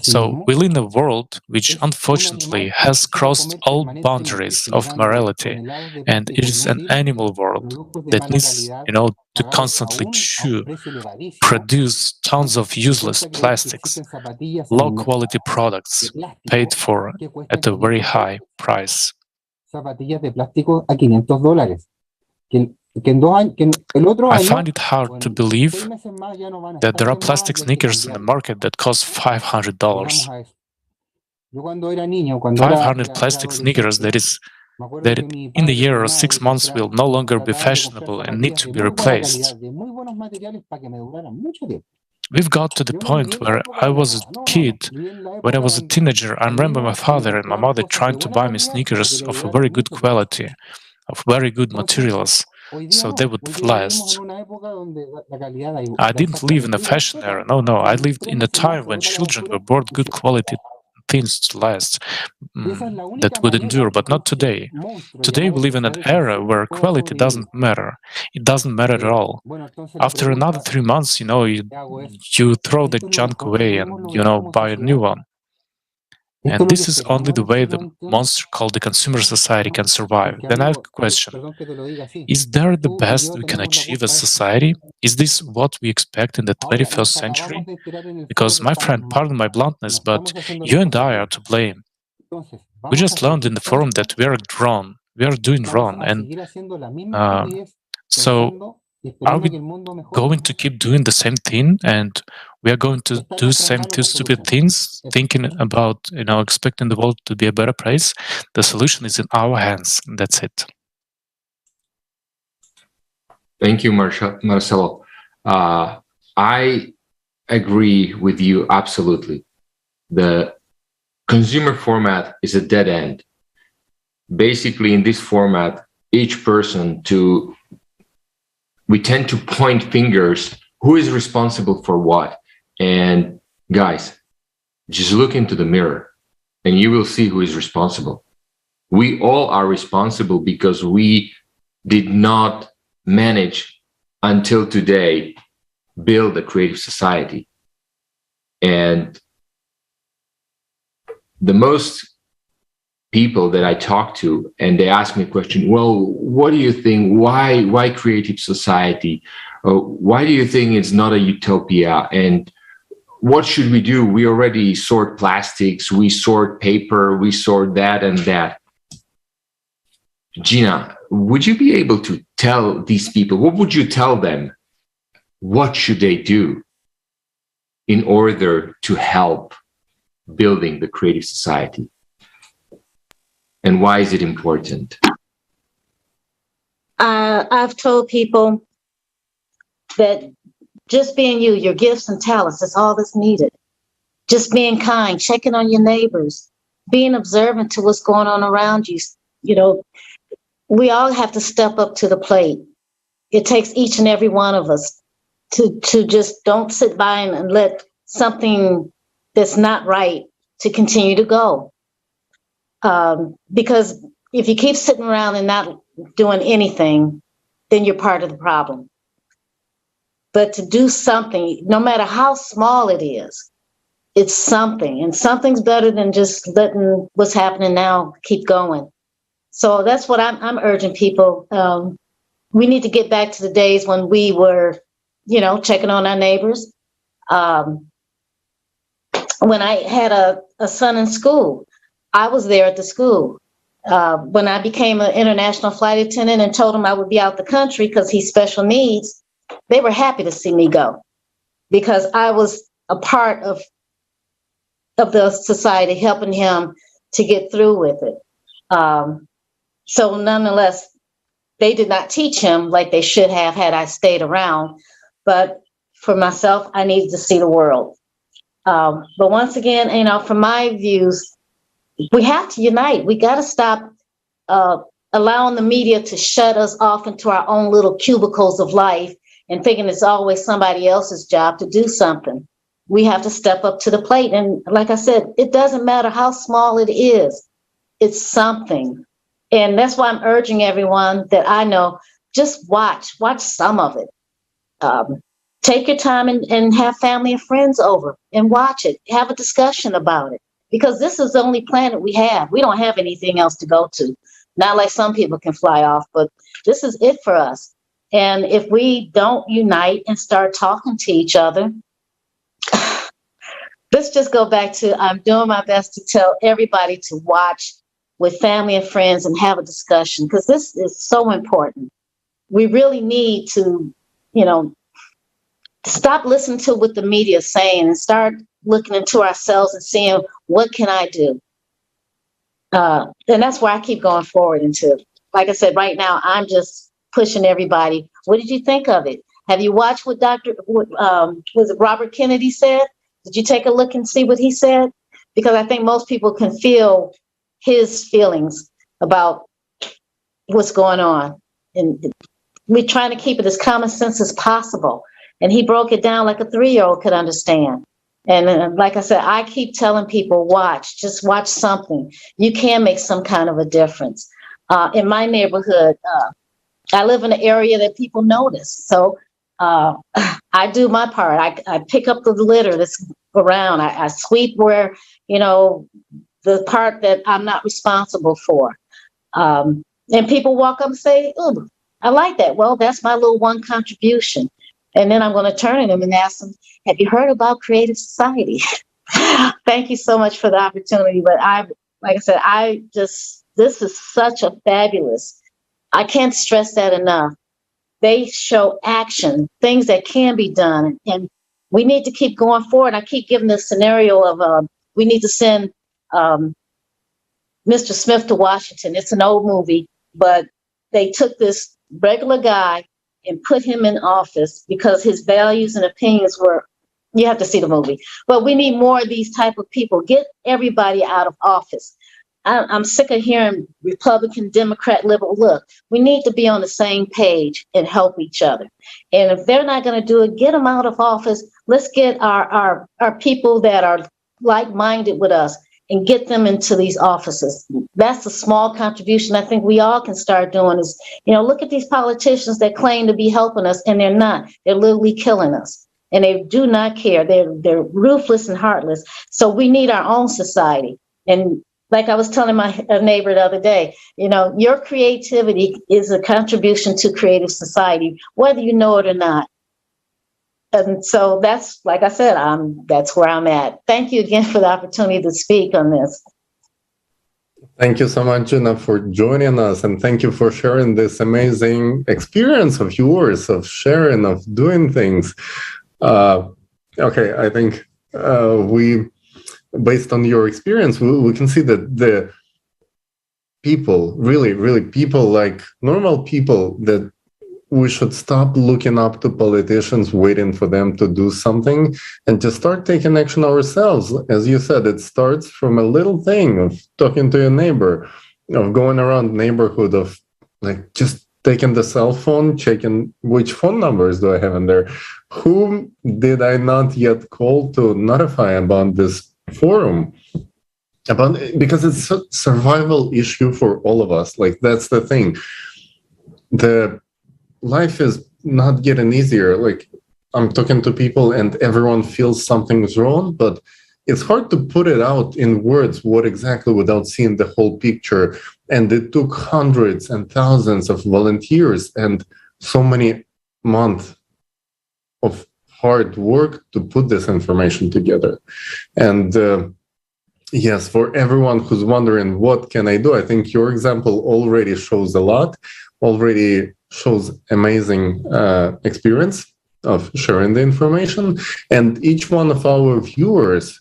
So we live in a world which unfortunately has crossed all boundaries of morality, and it is an animal world that needs, to constantly produce tons of useless plastics, low-quality products paid for at a very high price. Zapatillas de plástico a $500. Que en 2 años, el otro I año, find it hard to believe that there are plastic sneakers in the market that cost $500. 500 plastic sneakers that in a year or 6 months will no longer be fashionable and need to be replaced. We've got to the point where I was a kid, when I was a teenager, I remember my father and my mother trying to buy me sneakers of a very good quality, of very good materials, so they would last. I didn't live in the fashion era, no, I lived in a time when children were bought good quality things to last, that would endure, but not today. Today we live in an era where quality doesn't matter. It doesn't matter at all. After another 3 months, you throw the junk away and, buy a new one. And this is only the way the monster called the consumer society can survive. Then I have a question. Is there the best we can achieve as society? Is this what we expect in the 21st century? Because, my friend, pardon my bluntness, but you and I are to blame. We just learned in the forum that we are doing wrong, and so are we going to keep doing the same thing, and we are going to do same two stupid things, thinking about, expecting the world to be a better place? The solution is in our hands. That's it. Thank you, Marcelo. I agree with you absolutely. The consumer format is a dead end. Basically, in this format, each person we tend to point fingers, who is responsible for what? And guys, just look into the mirror and you will see who is responsible. We all are responsible because we did not manage until today build a creative society. And the most people that I talk to, and they ask me a question, well, what do you think? Why creative society? Why do you think it's not a utopia? And what should we do? We already sort plastics, we sort paper, we sort that and that. Gina, would you be able to tell these people, what would you tell them? What should they do in order to help building the creative society? And why is it important? I've told people that just being you, your gifts and talents, that's all that's needed. Just being kind, checking on your neighbors, being observant to what's going on around you. We all have to step up to the plate. It takes each and every one of us to just don't sit by and let something that's not right to continue to go. Because if you keep sitting around and not doing anything, then you're part of the problem. But to do something, no matter how small it is, it's something. And something's better than just letting what's happening now keep going. So that's what I'm urging people. We need to get back to the days when we were, checking on our neighbors. When I had a son in school, I was there at the school. When I became an international flight attendant and told him I would be out the country because he's special needs, they were happy to see me go because I was a part of the society, helping him to get through with it. So nonetheless, they did not teach him like they should have had I stayed around. But for myself, I needed to see the world. But once again, from my views, we have to unite. We got to stop allowing the media to shut us off into our own little cubicles of life and thinking it's always somebody else's job to do something. We have to step up to the plate. And like I said, it doesn't matter how small it is, it's something. And that's why I'm urging everyone that I know, just watch some of it. Take your time and have family and friends over and watch it. Have a discussion about it. Because this is the only planet we have. We don't have anything else to go to. Not like some people can fly off, but this is it for us. And if we don't unite and start talking to each other, let's just go back to, I'm doing my best to tell everybody to watch with family and friends and have a discussion, because this is so important. We really need to, stop listening to what the media is saying and start looking into ourselves and seeing, what can I do? And that's where I keep going forward into. Like I said, right now, I'm just pushing everybody. What did you think of it? Have you watched what was it Robert Kennedy said? Did you take a look and see what he said? Because I think most people can feel his feelings about what's going on. And we're trying to keep it as common sense as possible. And he broke it down like a 3-year-old could understand. And like I said, I keep telling people, just watch something. You can make some kind of a difference. In my neighborhood, I live in an area that people notice. So I do my part. I pick up the litter that's around. I sweep where, the part that I'm not responsible for. And people walk up and say, "Oh, I like that." Well, that's my little one contribution. And then I'm going to turn to them and ask them, "Have you heard about Creative Society?" Thank you so much for the opportunity. But like I said, this is such a fabulous, I can't stress that enough. They show action, things that can be done. And we need to keep going forward. I keep giving the scenario of we need to send Mr. Smith to Washington. It's an old movie, but they took this regular guy and put him in office because his values and opinions were, you have to see the movie. But we need more of these type of people. Get everybody out of office. I'm sick of hearing Republican, Democrat, liberal. Look, we need to be on the same page and help each other. And if they're not going to do it, get them out of office. Let's get our people that are like-minded with us and get them into these offices. That's a small contribution I think we all can start doing is, look at these politicians that claim to be helping us and they're not. They're literally killing us. And they do not care. They're ruthless and heartless. So we need our own society. And like I was telling my neighbor the other day, your creativity is a contribution to creative society, whether you know it or not. And so that's, like I said, that's where I'm at. Thank you again for the opportunity to speak on this. Thank you so much, Gina, for joining us. And thank you for sharing this amazing experience of yours, of sharing, of doing things. Okay, I think based on your experience, we can see that the people, really people, like normal people, that we should stop looking up to politicians, waiting for them to do something, and just start taking action ourselves. As you said, it starts from a little thing of talking to your neighbor, of going around neighborhood, of like just taking the cell phone, checking which phone numbers do I have in there, whom did I not yet call to notify about this forum, because it's a survival issue for all of us. Like, that's the thing. The life is not getting easier. Like, I'm talking to people and everyone feels something's wrong, but it's hard to put it out in words what exactly without seeing the whole picture. And it took hundreds and thousands of volunteers and so many months of hard work to put this information together. And yes, for everyone who's wondering, what can I do? I think your example already shows a lot, already shows amazing experience of sharing the information. And each one of our viewers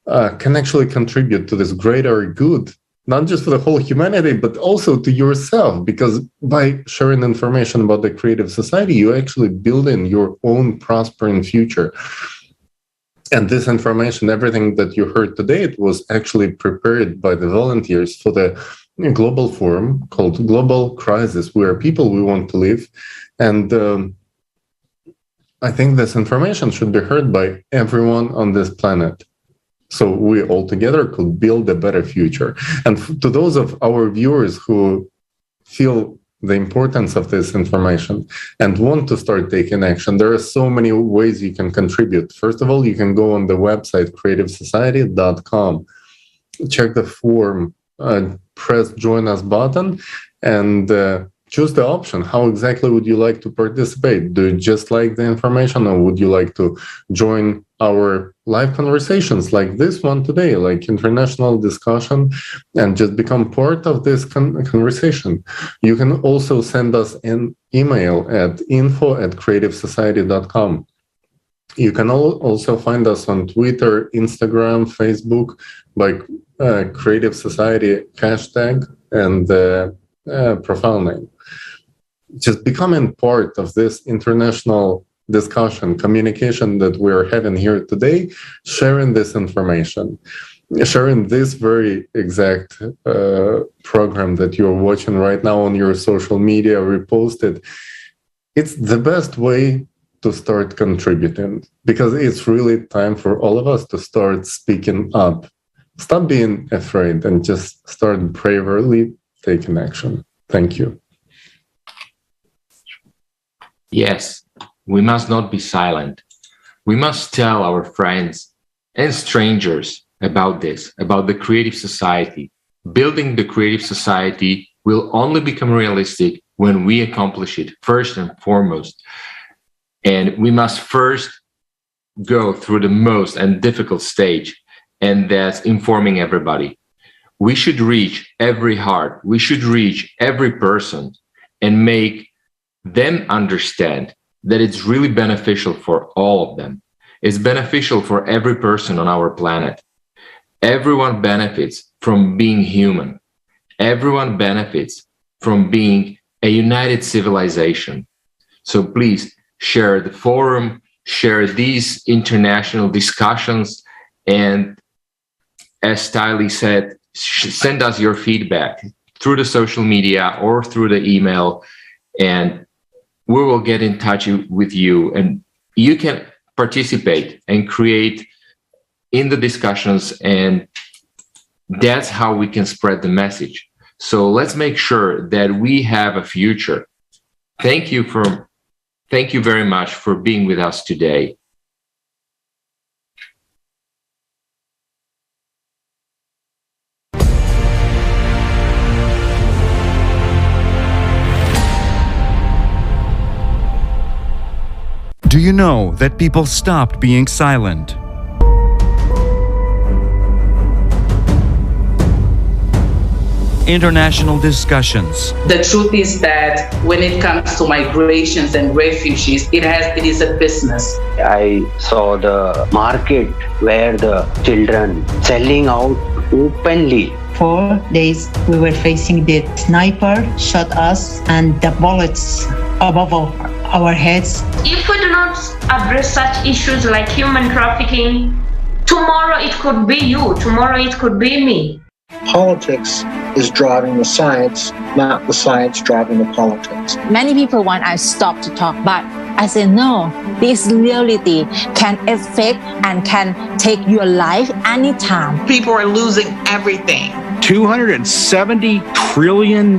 can actually contribute to this greater good, not just for the whole humanity, but also to yourself, because by sharing information about the creative society, you actually build in your own prospering future. And this information, everything that you heard today, it was actually prepared by the volunteers for the a global forum called Global Crises. We are people, we want to live. And I think this information should be heard by everyone on this planet. So we all together could build a better future. And to those of our viewers who feel the importance of this information and want to start taking action, there are so many ways you can contribute. First of all, you can go on the website creativesociety.com, check the form, press join us button, and choose the option. How exactly would you like to participate? Do you just like the information, or would you like to join our live conversations like this one today, like international discussion, and just become part of this conversation? You can also send us an email at info@creativesociety.com. You can also find us on Twitter, Instagram, Facebook by Creative Society hashtag and profile name. Just becoming part of this international discussion, communication that we're having here today, sharing this information, sharing this very exact program that you're watching right now on your social media, repost it. It's the best way to start contributing, because it's really time for all of us to start speaking up. Stop being afraid and just start bravely taking action. Thank you. Yes, we must not be silent. We must tell our friends and strangers about this, about the creative society. Building the creative society will only become realistic when we accomplish it first and foremost. And we must first go through the most and difficult stage, and that's informing everybody. We should reach every heart. We should reach every person and make them understand that it's really beneficial for all of them. It's beneficial for every person on our planet. Everyone benefits from being human. Everyone benefits from being a united civilization. So please share the forum, share these international discussions, and as Tylee said, send us your feedback through the social media or through the email, and we will get in touch with you, and you can participate and create in the discussions, and that's how we can spread the message. So let's make sure that we have a future. Thank you very much for being with us today. Do you know that people stopped being silent? International discussions. The truth is that when it comes to migrations and refugees, it is a business. I saw the market where the children selling out openly. 4 days we were facing the sniper shot us and the bullets above our heads. If we do not address such issues like human trafficking, tomorrow it could be you, tomorrow it could be me. Politics is driving the science, not the science driving the politics. Many people want us to stop to talk, but I say no. This reality can affect and can take your life anytime. People are losing everything. $270 trillion.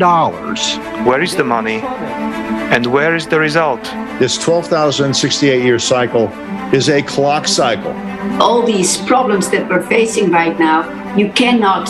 Where is the money? And where is the result? This 12,068-year cycle is a clock cycle. All these problems that we're facing right now, you cannot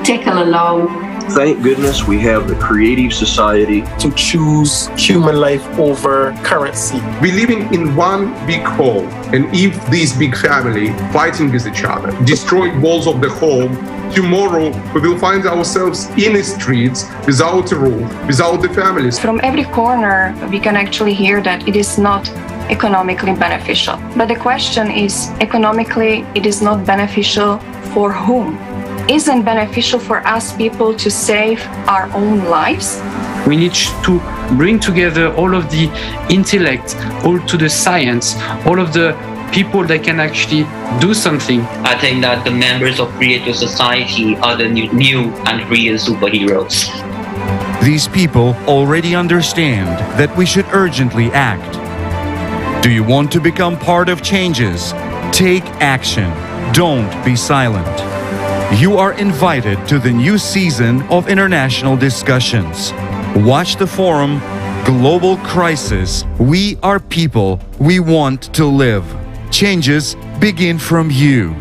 tackle alone. Thank goodness we have the Creative Society to choose human life over currency. We're living in one big home, and if this big family fighting with each other, destroying walls of the home, tomorrow we will find ourselves in the streets without a roof, without the families. From every corner, we can actually hear that it is not economically beneficial. But the question is, economically, it is not beneficial for whom? Isn't beneficial for us people to save our own lives? We need to bring together all of the intellect, all to the science, all of the people that can actually do something. I think that the members of Creative Society are the new and real superheroes. These people already understand that we should urgently act. Do you want to become part of changes? Take action. Don't be silent. You are invited to the new season of international discussions. Watch the forum, Global Crisis. We are people. We want to live. Changes begin from you.